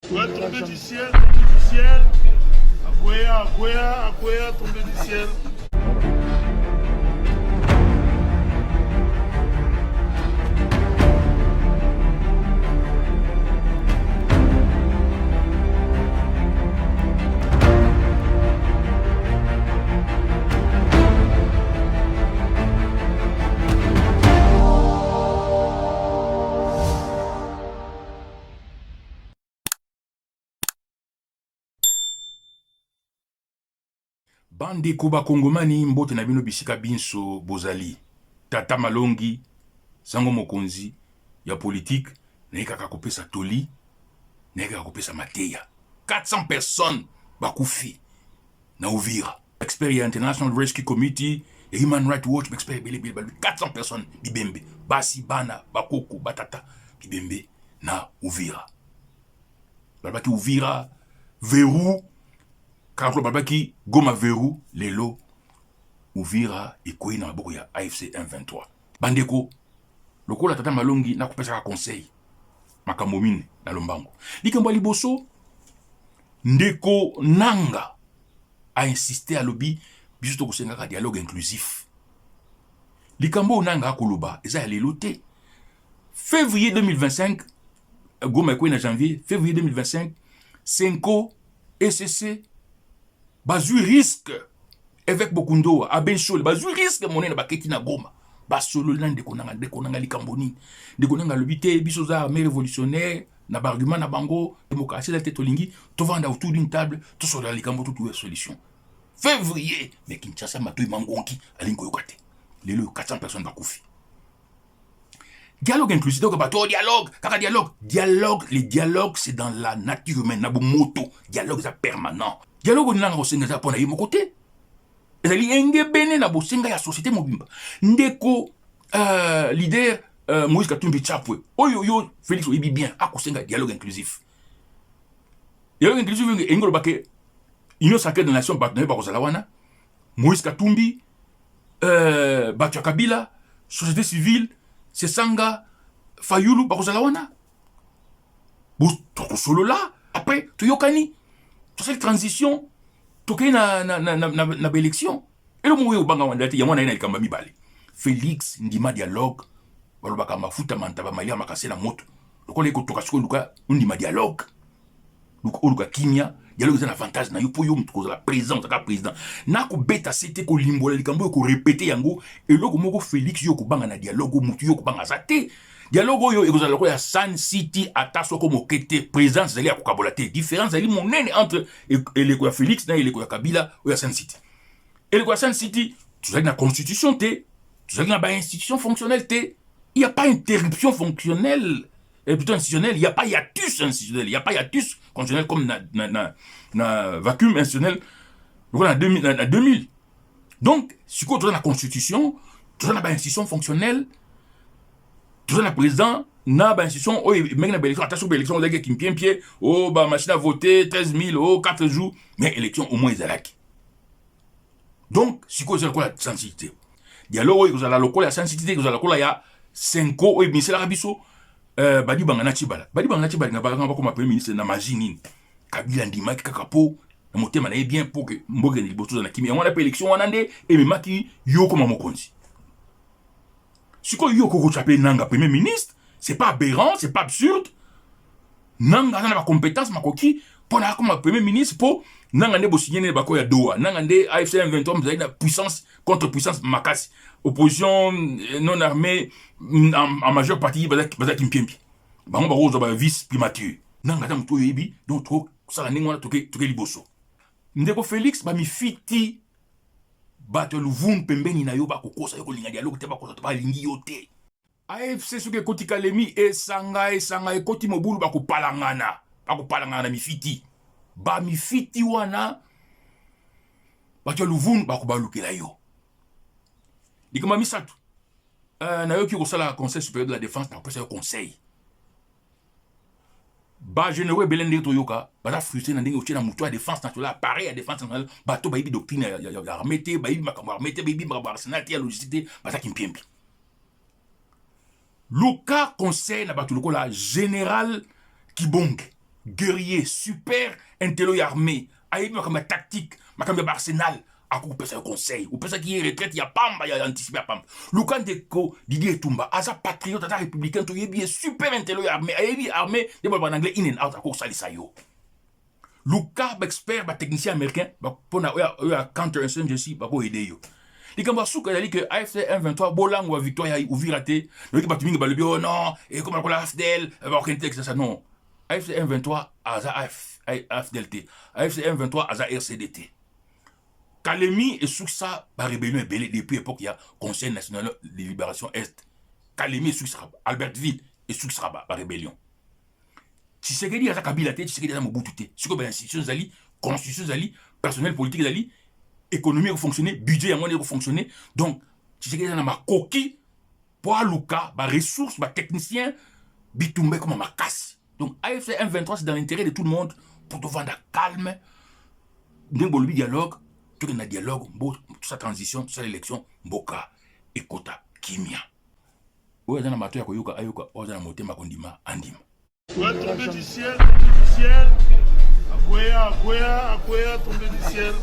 Ouais, tombé du ciel, tombé du ciel. Akwea, Akwea, Akwea, tombé du ciel. Bandeko bakongomani mbote na bino bisika binso bozali tata malongi sango mokonzi ya politique nayekaka kopesa toli nayekaka kopesa mateya 400 personnes bakufi na Uvira. Expert ya International Rescue Committee ya Human Rights Watch expert bele 400 personnes bibembe basi bana bakoko batata bibembe na Uvira. Babaki Uvira verrou Carlo Babaki Goma Verrou lelo Uvira ekoi na maboko ya AFC M23. Bandeko lokola tata malongi na kopesa conseil makambo mine na lombango. Likambo liboso ndeko nanga a insisté à lobby biso to kosenga dialogue inclusif. Likambo nanga koloba eza lelo te. Février 2025 Goma ekoi na janvier, février 2025 Senko ECC bazui risque avec Bokundo a Benchol bazui risque monena baketi na Goma basolo na ndeko nanga likamboni ndeko nanga lobité biso za armée révolutionnaire na argument na bango démocratie la tête olingi to vanda autour d'une table to sola likambo to trouver solution février mais Kinshasa matoy mangonki alingo yokate lelo 400 personnes bakufi. Dialogue inclusif, donc bateau dialogue, kaka dialogue, les dialogues c'est dans la nature humaine, na moto, dialogue c'est permanent. Dialogue on a ngosenga za pona yimo côté. Ezali enge bene na bosenga ya société mobimba. Ndeko leader Moïse Katumbi Chapwe. Oyo yo Félix oyebi bien akosenga dialogue inclusif. Dialogue inclusif engolo bake Union sacrée des nations partenaires bakozala wana. Moïse Katumbi Batua Kabila, société civile c'est Sanga Fayulu bakozala wana bo toko solo là après toyokani to cette transition toke na élection et le moyo banga wanda te ya mwana ina likamba mibale Félix ndima dialogue balobaka mafuta mantaba malia makase na moto lokola eko toka siko luka ndima dialogue luka kimia dialogue c'est un avantage na yo po yo mtuko la président ka président na ko beta c'était ko limbola likambo ko répéter yango et loko moko Félix yo ko banga na dialogue mutu yo ko banga zate dialogue yo ekozala lokola ya Sun City ataso ko mokete présence zali ya ko kabola te différence zali monene entre eleko ya Félix na eleko ya Kabila ou ya Sun City eleko ya Sun City tu zali na constitution te tu zali na ba institution fonctionnelle te il y a pas interruption fonctionnelle et plutôt institutionnel, il n'y a pas hiatus institutionnel, il n'y a pas hiatus constitutionnel comme na vacuum institutionnel en 2000. Donc, si tu as la constitution, tu as la institution fonctionnelle, tu as le président, na ba institution, oh, mec na élection, attention, élection, on a qui me pied, oh, bah, machine à voter, 13 000, oh, 4 jours, mais élection, au moins, ils allaient. Donc, si tu as la sensibilité, dialogue, vous avez la locale, la sensibilité, vous avez la locale, il y a 5 ans, mais c'est la rabisso. Badi bangana chibala nga banga comme premier ministre na majini Kabila ndima kaka po na motema na bien pour que mboge ni liboso na kimi on a élection wana nde et memaki yo comme mokonzi siko yo ko chaper nanga premier ministre c'est pas aberrant c'est pas absurde nanga na ba compétence makoki pour na comme premier ministre pour nanga ne bo signer ba ko ya doa nanga nde AFC M23 vous avez la puissance contre puissance makasi opposition non armée en majeure partie bazaki mpiempi bango barozo ba vice primature nanga tam to yebi donc to sala ningo na toke liboso ndeko Félix ba mi fiti bato luvum pembeni na yo ba kokosa yo kolinga dialogue te ba kosa to ba lingi yo te AFC suke koti kalemi esanga ekoti mobulu ba kopalangana mi fiti ba mi fiti wana bato luvum ba ko balukela yo dikama misatu na yo ki kosala conseil supérieur de la défense na kopesa yo conseil ba généraux belende toyoka ba frustré na ndenge otiena mutu ya défense nationale appareil ya défense nationale bato ba yibi doctrine ya armée te ba yibi makambo armée te ba yibi makambo arsenal te ya logistique te ba taki mpiempi luka conseil na bato lokola général Kibonge guerrier super intello et armé ayebi makambo tactique makambo arsenal akoupe ça conseil ou peut ça qui est retraite ya pamba ya anticipé pamba Luka Ndeko Didier Etumba aza patriote aza républicain to yebi super intello et armé ayebi armé de en anglais in and out akou salisa yo Luka expert ba technicien américain ba pona ya counter insurgency ba ko aider yo likambo suka yali que AFC M23 bolango wa victoire ya ouviraté le ki batuminga ba le bio non et comme la AFDL ba okente ça non AFC M23 aza AFDLT AFC M23 aza RCDT Kalemi et Sousa ba rébellion belé depuis époque il y a Conseil national de libération est Kalemi et Sousa Albertville et Sousa ba rébellion Tshisekedi aza Kabila te Tshisekedi aza Mobutu te siko ba institution zali constitution zali personnel politique zali économie fonctionner budget yango fonctionner donc Tshisekedi aza ma coquille pour Luka ba ressources ba technicien bitumbe comme ma casse donc AFC M23 c'est dans l'intérêt de tout le monde pour te vendre calme d'un dialogue tout un dialogue toute sa transition toute sa élection mboka ekota kimia oyo aza na mato ya koyoka ayoka oyo aza na motema kondima andima Ouais, tombé du ciel, tombé du ciel. Akwea, tombé du ciel.